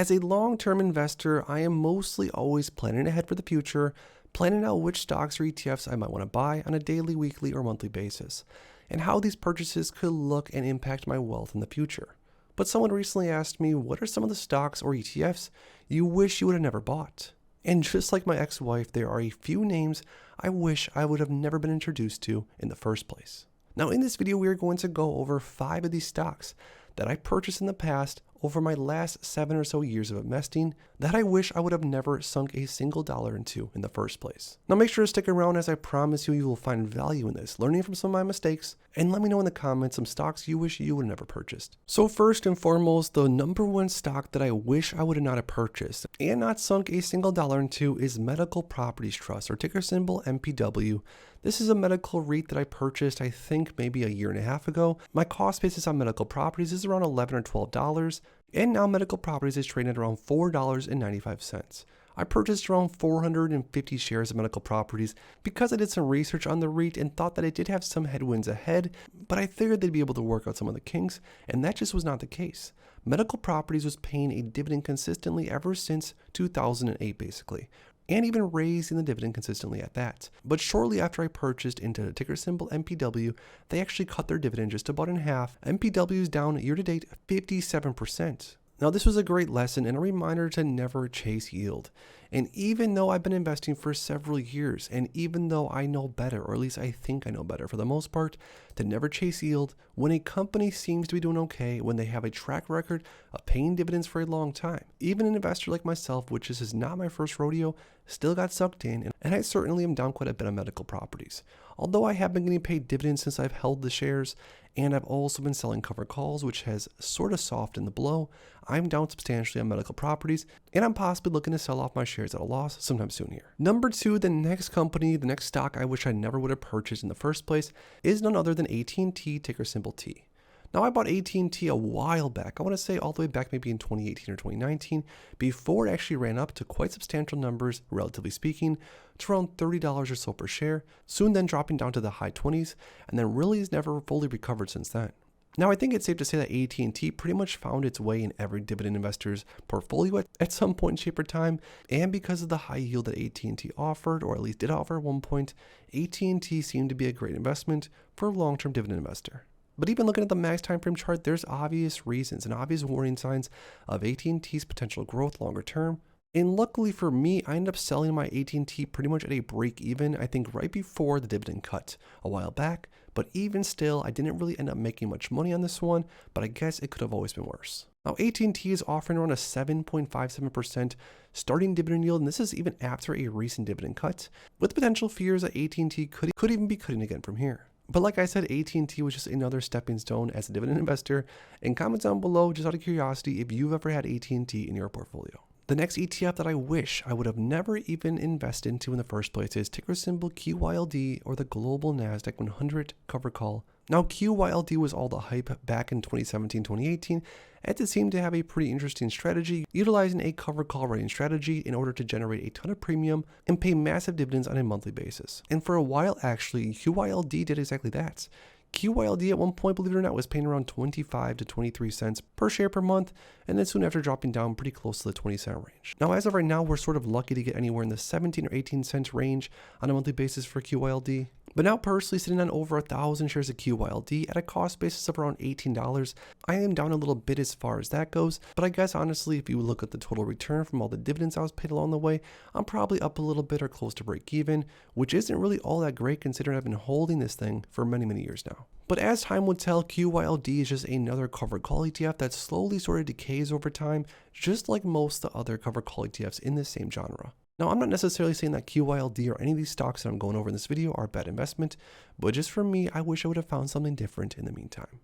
As a long-term investor, I am mostly always planning ahead for the future, planning out which stocks or ETFs I might want to buy on a daily, weekly, or monthly basis, and how these purchases could look and impact my wealth in the future. But someone recently asked me, what are some of the stocks or ETFs you wish you would have never bought? And just like my ex-wife, there are a few names I wish I would have never been introduced to in the first place. Now in this video, we are going to go over 5 of these stocks that I purchased in the past over my last 7 or so years of investing that I wish I would have never sunk a single dollar into in the first place. Now make sure to stick around, as I promise you will find value in this, learning from some of my mistakes, and let me know in the comments some stocks you wish you would have never purchased. So first and foremost, the number one stock that I wish I would have not have purchased and not sunk a single dollar into is Medical Properties Trust, or ticker symbol MPW. This is a medical REIT that I purchased, I think maybe a year and a half ago. My cost basis on medical properties is around $11 or $12, and now Medical Properties is trading at around $4.95. I purchased around 450 shares of Medical Properties because I did some research on the REIT and thought that it did have some headwinds ahead, but I figured they'd be able to work out some of the kinks, and that just was not the case. Medical Properties was paying a dividend consistently ever since 2008 basically, and even raising the dividend consistently at that. But shortly after I purchased into the ticker symbol MPW, they actually cut their dividend just about in half. MPW is down year to date 57%. Now this was a great lesson and a reminder to never chase yield. And even though I've been investing for several years, and even though I know better, or at least I think I know better for the most part, to never chase yield, when a company seems to be doing okay, when they have a track record of paying dividends for a long time, even an investor like myself, which is not my first rodeo, still got sucked in, and I certainly am down quite a bit on Medical Properties. Although I have been getting paid dividends since I've held the shares, and I've also been selling covered calls, which has sort of softened the blow, I'm down substantially on Medical Properties, and I'm possibly looking to sell off my shares at a loss sometime soon here. Number 2, the next company, the next stock I wish I never would have purchased in the first place is none other than AT&T, ticker symbol T. Now I bought AT&T a while back, I want to say all the way back maybe in 2018 or 2019, before it actually ran up to quite substantial numbers, relatively speaking, to around $30 or so per share, soon then dropping down to the high 20s, and then really has never fully recovered since then. Now I think it's safe to say that AT&T pretty much found its way in every dividend investor's portfolio at some point, shape, or time, and because of the high yield that AT&T offered, or at least did offer at one point, AT&T seemed to be a great investment for a long-term dividend investor. But even looking at the max time frame chart, there's obvious reasons and obvious warning signs of AT&T's potential growth longer term. And luckily for me, I ended up selling my AT&T pretty much at a break even, I think right before the dividend cut a while back. But even still, I didn't really end up making much money on this one, but I guess it could have always been worse. Now AT&T is offering around a 7.57% starting dividend yield, and this is even after a recent dividend cut, with potential fears that AT&T could even be cutting again from here. But like I said, AT&T was just another stepping stone as a dividend investor, and comment down below just out of curiosity if you've ever had AT&T in your portfolio. The next ETF that I wish I would have never even invested into in the first place is ticker symbol QYLD, or the Global Nasdaq 100 cover call. Now QYLD was all the hype back in 2017-2018, as it seemed to have a pretty interesting strategy, utilizing a cover call writing strategy in order to generate a ton of premium and pay massive dividends on a monthly basis. And for a while actually, QYLD did exactly that. QYLD at one point, believe it or not, was paying around 25 to 23 cents per share per month, and then soon after dropping down pretty close to the 20-cent range. Now as of right now, we're sort of lucky to get anywhere in the 17 or 18 cents range on a monthly basis for QYLD. But now personally sitting on over 1,000 shares of QYLD at a cost basis of around $18, I am down a little bit as far as that goes, but I guess honestly if you look at the total return from all the dividends I was paid along the way, I'm probably up a little bit or close to break even, which isn't really all that great considering I've been holding this thing for many years now. But as time would tell, QYLD is just another covered call ETF that slowly sort of decays over time, just like most of the other covered call ETFs in the same genre. Now, I'm not necessarily saying that QYLD or any of these stocks that I'm going over in this video are a bad investment, but just for me, I wish I would have found something different in the meantime.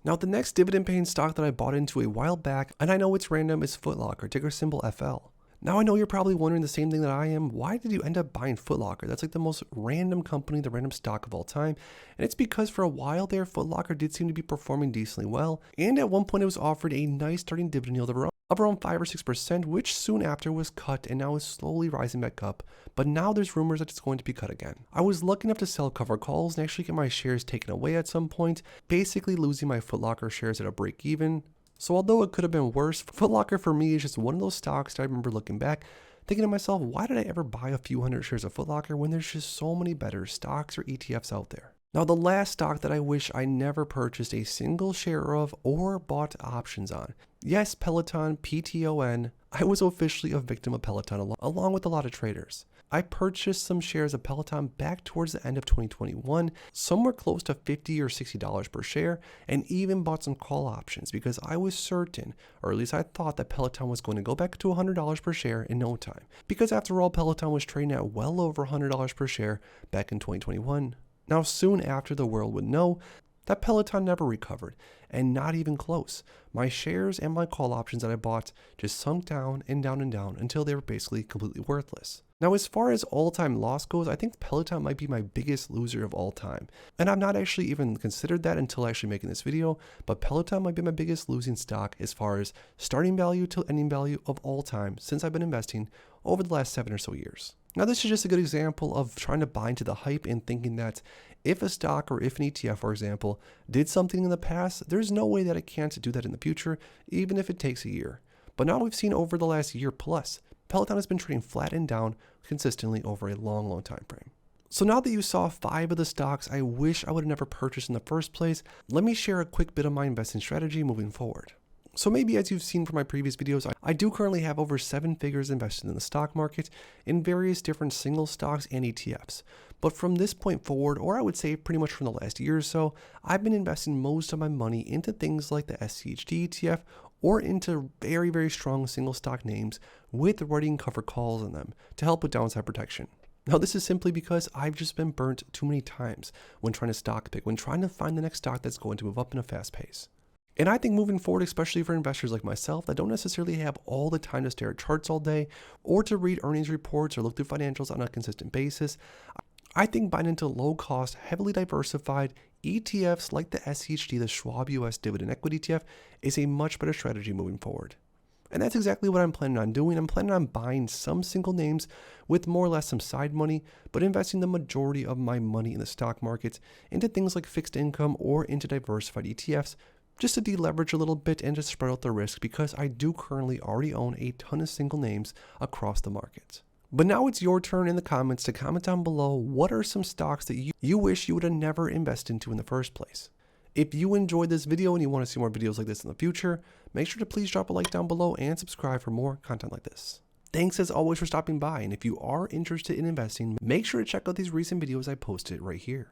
Now, the next dividend paying stock that I bought into a while back, and I know it's random, is Foot Locker, ticker symbol FL. Now I know you're probably wondering the same thing that I am. Why did you end up buying Foot Locker? That's like the most random company, the random stock of all time. And it's because for a while there, Foot Locker did seem to be performing decently well. And at one point it was offered a nice starting dividend yield of around 5 or 6%, which soon after was cut and now is slowly rising back up. But now there's rumors that it's going to be cut again. I was lucky enough to sell cover calls and actually get my shares taken away at some point, basically losing my Foot Locker shares at a break even. So although it could have been worse, Foot Locker for me is just one of those stocks that I remember looking back, thinking to myself, why did I ever buy a few hundred shares of Foot Locker when there's just so many better stocks or ETFs out there? Now, the last stock that I wish I never purchased a single share of or bought options on. Yes, Peloton, PTON. I was officially a victim of Peloton along with a lot of traders. I purchased some shares of Peloton back towards the end of 2021, somewhere close to $50 or $60 per share, and even bought some call options because I was certain, or at least I thought, that Peloton was going to go back to $100 per share in no time. Because after all, Peloton was trading at well over $100 per share back in 2021. Now, soon after, the world would know that Peloton never recovered, and not even close. My shares and my call options that I bought just sunk down and down and down until they were basically completely worthless. Now, as far as all-time loss goes, I think Peloton might be my biggest loser of all time. And I've not actually even considered that until actually making this video, but Peloton might be my biggest losing stock as far as starting value to ending value of all time since I've been investing over the last 7 or so years. Now, this is just a good example of trying to buy into the hype and thinking that if a stock or if an ETF, for example, did something in the past, there's no way that it can't do that in the future, even if it takes a year. But now we've seen over the last year plus, Peloton has been trading flat and down consistently over a long time frame. So now that you saw 5 of the stocks I wish I would have never purchased in the first place, let me share a quick bit of my investing strategy moving forward. So maybe as you've seen from my previous videos, I do currently have over 7 figures invested in the stock market in various different single stocks and ETFs. But from this point forward, or I would say pretty much from the last year or so, I've been investing most of my money into things like the SCHD ETF or into very strong single stock names with writing cover calls on them to help with downside protection. Now, this is simply because I've just been burnt too many times when trying to stock pick, when trying to find the next stock that's going to move up in a fast pace. And I think moving forward, especially for investors like myself that don't necessarily have all the time to stare at charts all day or to read earnings reports or look through financials on a consistent basis, I think buying into low-cost, heavily diversified ETFs like the SCHD, the Schwab US Dividend Equity ETF, is a much better strategy moving forward. And that's exactly what I'm planning on doing. I'm planning on buying some single names with more or less some side money, but investing the majority of my money in the stock markets into things like fixed income or into diversified ETFs, just to deleverage a little bit and to spread out the risk, because I do currently already own a ton of single names across the market. But now it's your turn in the comments to comment down below what are some stocks that you wish you would have never invested into in the first place. If you enjoyed this video and you want to see more videos like this in the future, make sure to please drop a like down below and subscribe for more content like this. Thanks as always for stopping by, and if you are interested in investing, make sure to check out these recent videos I posted right here.